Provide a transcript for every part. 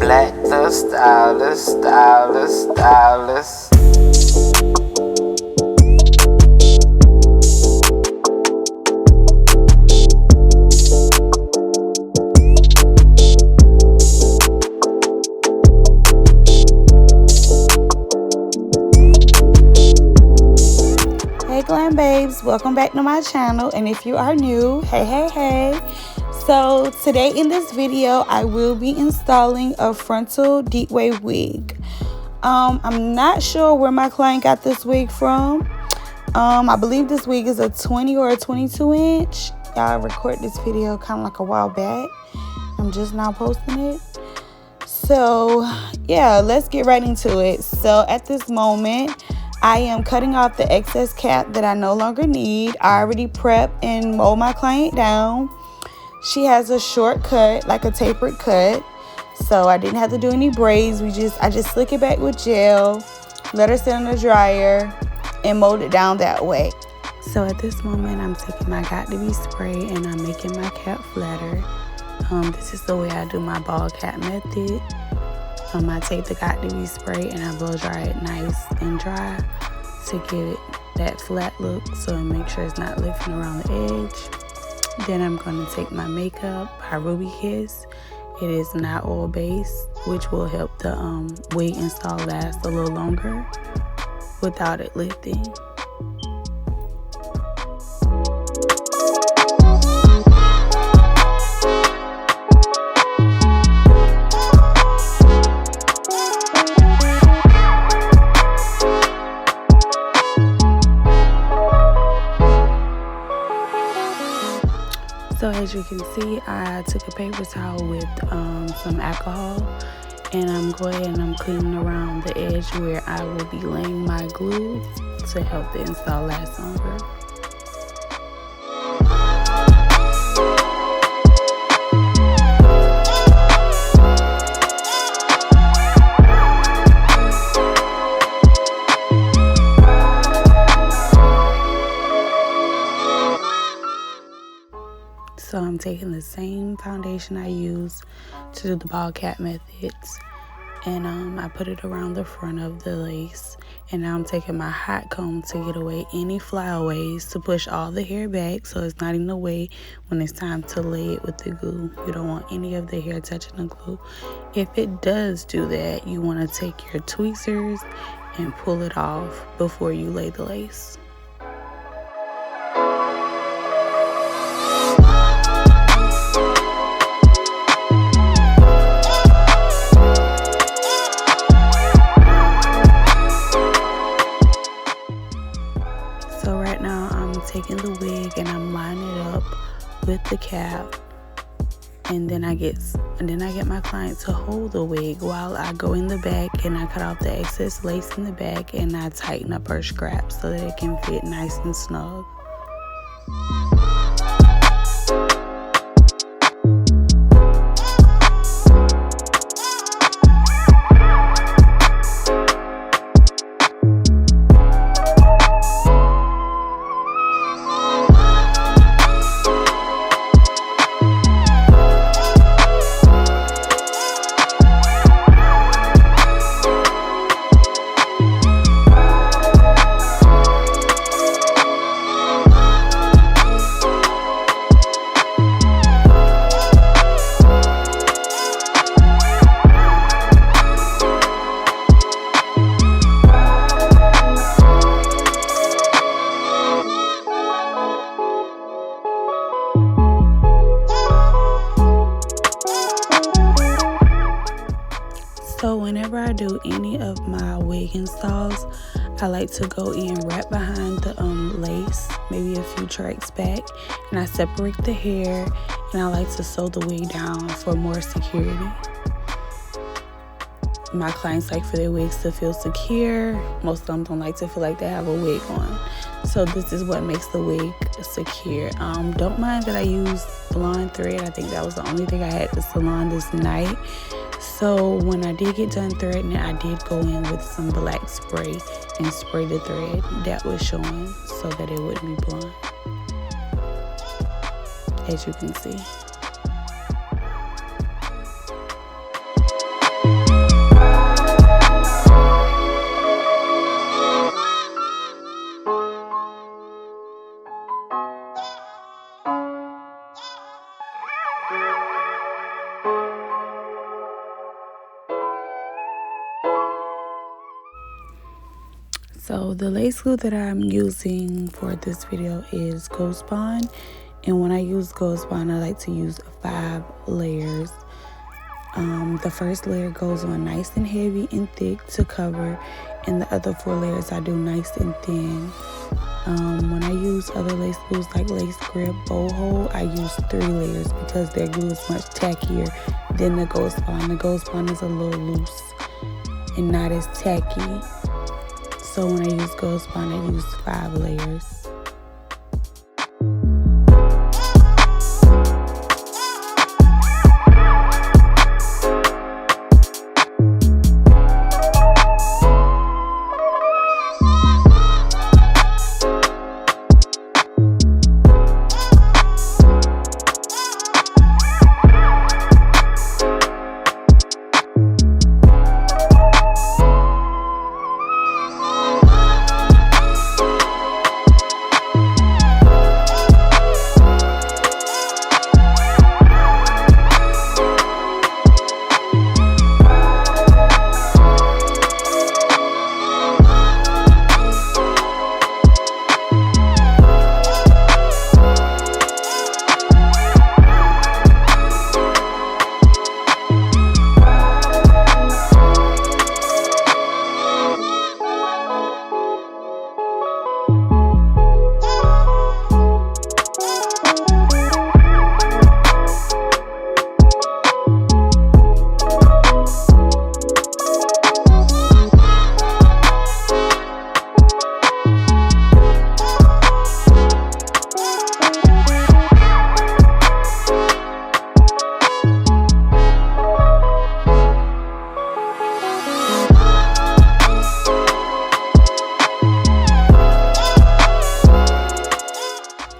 Black the stylist, stylist, stylist. Hey glam babes, welcome back to my channel, and if you are new, hey. So today in this video I will be installing a frontal deep wave wig. I'm not sure where my client got this wig from. I believe this wig is a 20 or a 22 inch. I recorded this video kind of like a while back. I'm just now posting it. So yeah, let's get right into it. So at this moment I am cutting off the excess cap that I no longer need. I already prepped and mowed my client down. She has a short cut, like a tapered cut. So I didn't have to do any braids. I just slick it back with gel, let her sit in the dryer, and mowed it down that way. So at this moment, I'm taking my Got To Be spray and I'm making my cap flatter. This is the way I do my ball cap method. I take the Got To Be spray and I blow dry it nice and dry to give it that flat look, so and make sure it's not lifting around the edge. Then I'm going to take my makeup by Ruby Kiss. It is not oil based, which will help the wig install last a little longer without it lifting. So as you can see, I took a paper towel with some alcohol, and I'm going and I'm cleaning around the edge where I will be laying my glue to help the install last longer. So I'm taking the same foundation I use to do the ball cap methods, and I put it around the front of the lace, and now I'm taking my hot comb to get away any flyaways, to push all the hair back so it's not in the way when it's time to lay it with the glue. You don't want any of the hair touching the glue. If it does do that, you want to take your tweezers and pull it off before you lay the lace. So right now I'm taking the wig and I'm lining it up with the cap, and then I get my client to hold the wig while I go in the back and I cut off the excess lace in the back and I tighten up her scraps so that it can fit nice and snug. So whenever I do any of my wig installs, I like to go in right behind the lace, maybe a few tracks back, and I separate the hair, and I like to sew the wig down for more security. My clients like for their wigs to feel secure. Most of them don't like to feel like they have a wig on. So this is what makes the wig secure. Don't mind that I used blonde thread. I think that was the only thing I had at the salon this night. So when I did get done threading it, I did go in with some black spray and spray the thread that was showing so that it wouldn't be blonde, as you can see. So the lace glue that I'm using for this video is Ghost Bond, and when I use Ghost Bond, I like to use 5 layers. The first layer goes on nice and heavy and thick to cover, and the other 4 layers I do nice and thin. When I use other lace glues like Lace Grip, Bow Hold, I use 3 layers because their glue is much tackier than the Ghost Bond. The Ghost Bond is a little loose and not as tacky. So when I use Ghost Bond, I use 5 layers.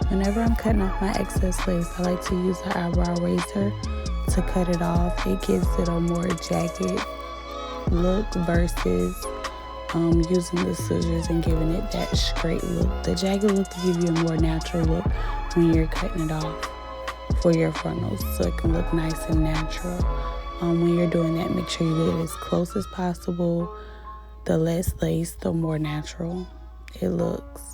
Whenever I'm cutting off my excess lace, I like to use an eyebrow razor to cut it off. It gives it a more jagged look versus using the scissors and giving it that straight look. The jagged look will give you a more natural look when you're cutting it off for your frontals, so it can look nice and natural. When you're doing that, make sure you get it as close as possible. The less lace, the more natural it looks.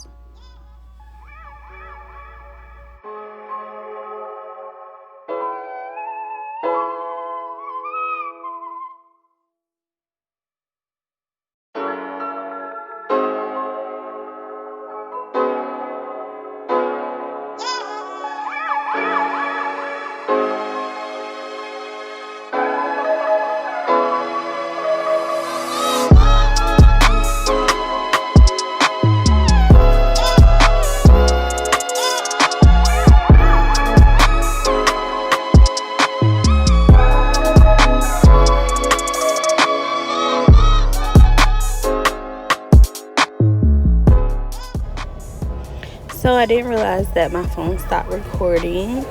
So I didn't realize that my phone stopped recording.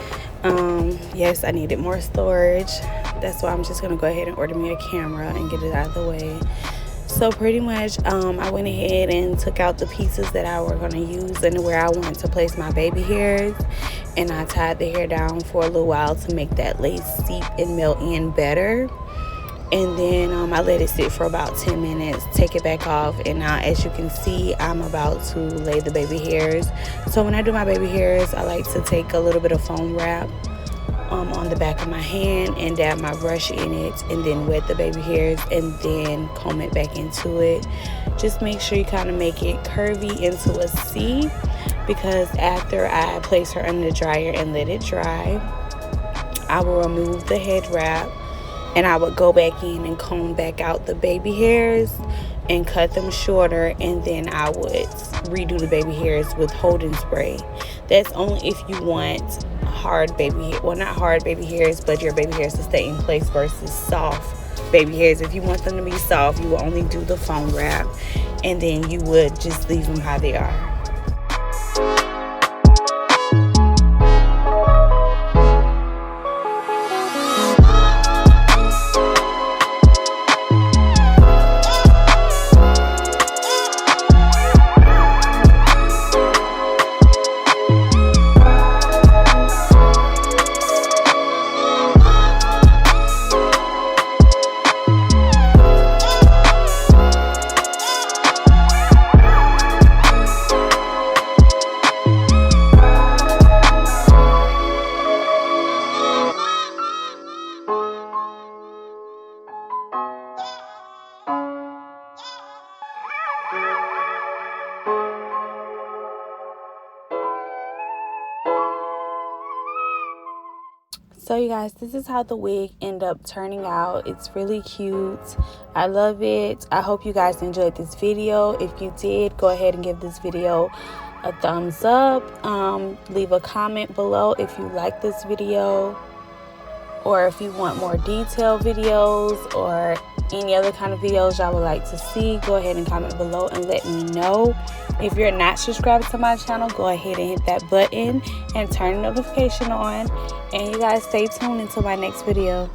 Yes, I needed more storage. That's why I'm just gonna go ahead and order me a camera and get it out of the way. So pretty much I went ahead and took out the pieces that I were gonna use and where I wanted to place my baby hairs, and I tied the hair down for a little while to make that lace seep and melt in better. And then I let it sit for about 10 minutes, take it back off, and now as you can see, I'm about to lay the baby hairs. So when I do my baby hairs, I like to take a little bit of foam wrap on the back of my hand and dab my brush in it, and then wet the baby hairs and then comb it back into it. Just make sure you kind of make it curvy into a C, because after I place her under the dryer and let it dry, I will remove the head wrap, and I would go back in and comb back out the baby hairs and cut them shorter, and then I would redo the baby hairs with holding spray. That's only if you want hard baby hair, well, not hard baby hairs, but your baby hairs to stay in place versus soft baby hairs. If you want them to be soft, you will only do the foam wrap, and then you would just leave them how they are. So you guys, this is how the wig ended up turning out. It's really cute. I love it. I hope you guys enjoyed this video. If you did, go ahead and give this video a thumbs up. Leave a comment below if you like this video, or if you want more detailed videos or any other kind of videos y'all would like to see. Go ahead and comment below and let me know. If you're not subscribed to my channel, go ahead and hit that button and turn the notification on. And you guys stay tuned until my next video.